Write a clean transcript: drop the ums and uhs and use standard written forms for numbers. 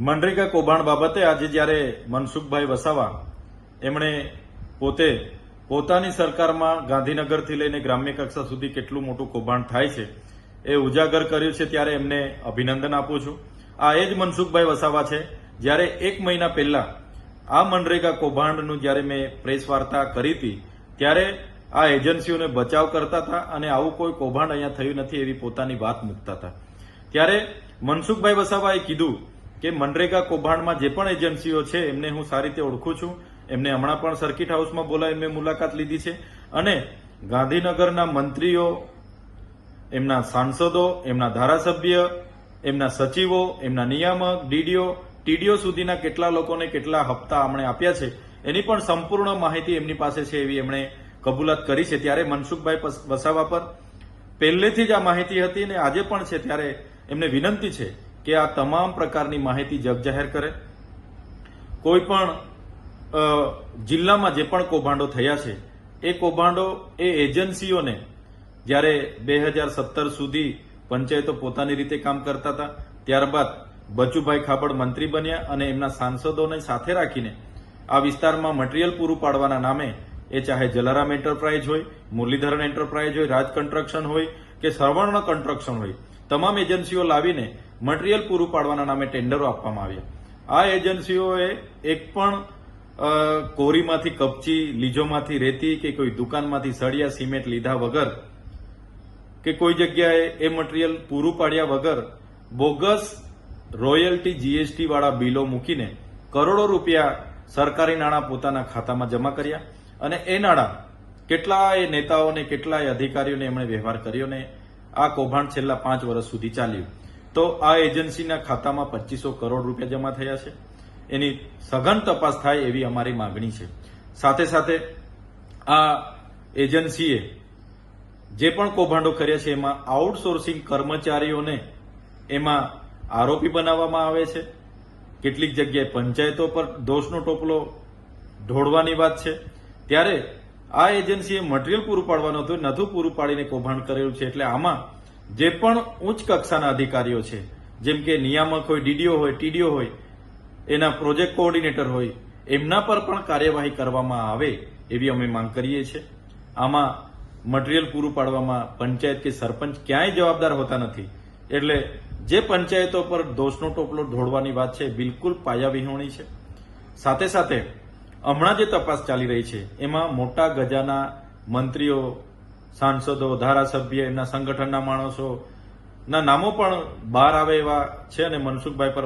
મનરેગા કૌભાંડ બાબતે આજે જ્યારે મનસુખભાઈ વસાવા એમણે પોતે પોતાની સરકારમાં ગાંધીનગરથી લઈને ગ્રામ્ય કક્ષા સુધી કેટલું મોટું કૌભાંડ થાય છે એ ઉજાગર કર્યું છે, ત્યારે એમને અભિનંદન આપું છું. આ એ જ મનસુખભાઈ વસાવા છે જ્યારે 1 મહિના પહેલા આ મનરેગા કૌભાંડનું જ્યારે મેં પ્રેસ વાર્તા કરી હતી ત્યારે આ એજન્સીઓને બચાવ કરતા હતા અને આવું કોઈ કૌભાંડ અહીંયા થયું નથી એવી પોતાની વાત મૂકતા હતા. ત્યારે મનસુખભાઈ વસાવાએ કીધું કે મનરેગા કૌભાંડમાં જે પણ એજન્સીઓ છે એમને હું સારી રીતે ઓળખું છું. એમને હમણાં પણ સર્કિટ હાઉસમાં બોલાવી મેં મુલાકાત લીધી છે અને ગાંધીનગરના મંત્રીઓ, એમના સાંસદો, એમના ધારાસભ્ય, એમના સચિવો, એમના નિયામક, ડીડીઓ, ટીડીઓ સુધીના કેટલા લોકોને કેટલા હપ્તા આમણે આપ્યા છે એની પણ સંપૂર્ણ માહિતી એમની પાસે છે એવી એમણે કબૂલાત કરી છે. ત્યારે મનસુખભાઈ વસાવા પર પહેલેથી જ આ માહિતી હતી અને આજે પણ છે, ત્યારે એમને વિનંતી છે કે આ તમામ પ્રકારની માહિતી જગજાહેર કરે. કોઈ પણ જિલ્લામાં જે પણ કૌભાંડો થયા છે એ કૌભાંડો એ એજન્સીઓને જ્યારે 2017 સુધી પંચાયતો પોતાની રીતે કામ કરતા હતા, ત્યારબાદ બચુભાઈ ખાબડ મંત્રી બન્યા અને એમના સાંસદોને સાથે રાખીને આ વિસ્તારમાં મટીરીયલ પૂરું પાડવાના નામે એ ચાહે જલારામ એન્ટરપ્રાઇઝ હોય, મુરલીધરન એન્ટરપ્રાઇઝ હોય, રાજ કન્સ્ટ્રક્શન હોય કે સર્વર્ણ કન્સ્ટ્રક્શન હોય, તમામ એજન્સીઓ લાવીને મટીરીયલ પૂરું પાડવાના નામે ટેન્ડરો આપવામાં આવ્યા. આ એજન્સીઓએ એક પણ કોરીમાંથી કપચી, લીજોમાંથી રેતી કે કોઈ દુકાનમાંથી સળિયા સિમેન્ટ લીધા વગર કે કોઈ જગ્યાએ એ મટીરીયલ પૂરું પાડ્યા વગર બોગસ રોયલ્ટી જીએસટી વાળા બિલો મૂકીને કરોડો રૂપિયા સરકારી નાણાં પોતાના ખાતામાં જમા કર્યા અને એ નાણાં કેટલાય નેતાઓને, કેટલાય અધિકારીઓને એમણે વ્યવહાર કર્યો ને આ કૌભાંડ છેલ્લા 5 વર્ષ સુધી ચાલ્યું. તો આ એજન્સીના ખાતામાં 2500 કરોડ રૂપિયા જમા થયા છે. એની સઘન તપાસ થાય એવી અમારી માંગણી છે. સાથે સાથે આ એજન્સીએ જે પણ કૌભાંડો કર્યા છે એમાં આઉટસોર્સિંગ કર્મચારીઓને એમાં આરોપી બનાવવામાં આવે છે. કેટલીક જગ્યાએ પંચાયતો પર દોષનો ટોપલો ઢોળવાની વાત છે. ત્યારે આ એજન્સીએ મટીરીયલ પૂરું પાડવાનું હતું, નથું પૂરું પાડીને કૌભાંડ કરેલું છે. એટલે આમાં જે પણ ઉચ્ચ કક્ષાના અધિકારીઓ છે, જેમ કે નિયામક હોય, ડીડીઓ હોય, ટીડીઓ હોય, એના પ્રોજેક્ટ કોઓર્ડિનેટર હોય, એમના પર પણ કાર્યવાહી કરવામાં આવે એવી અમે માંગ કરીએ છીએ. આમાં મટીરીયલ પૂરું પાડવામાં પંચાયત કે સરપંચ ક્યાંય જવાબદાર હોતા નથી. એટલે જે પંચાયતો પર દોષનો ટોપલો ઢોળવાની વાત છે બિલકુલ પાયાવિહોણી છે. સાથે સાથે હમણાં જે તપાસ ચાલી રહી છે એમાં મોટા ગજાના મંત્રીઓ, સાંસદો, ધારાસભ્ય, એમના સંગઠનના માણસોના નામો પણ બહાર આવે એવા છે અને મનસુખભાઈ પર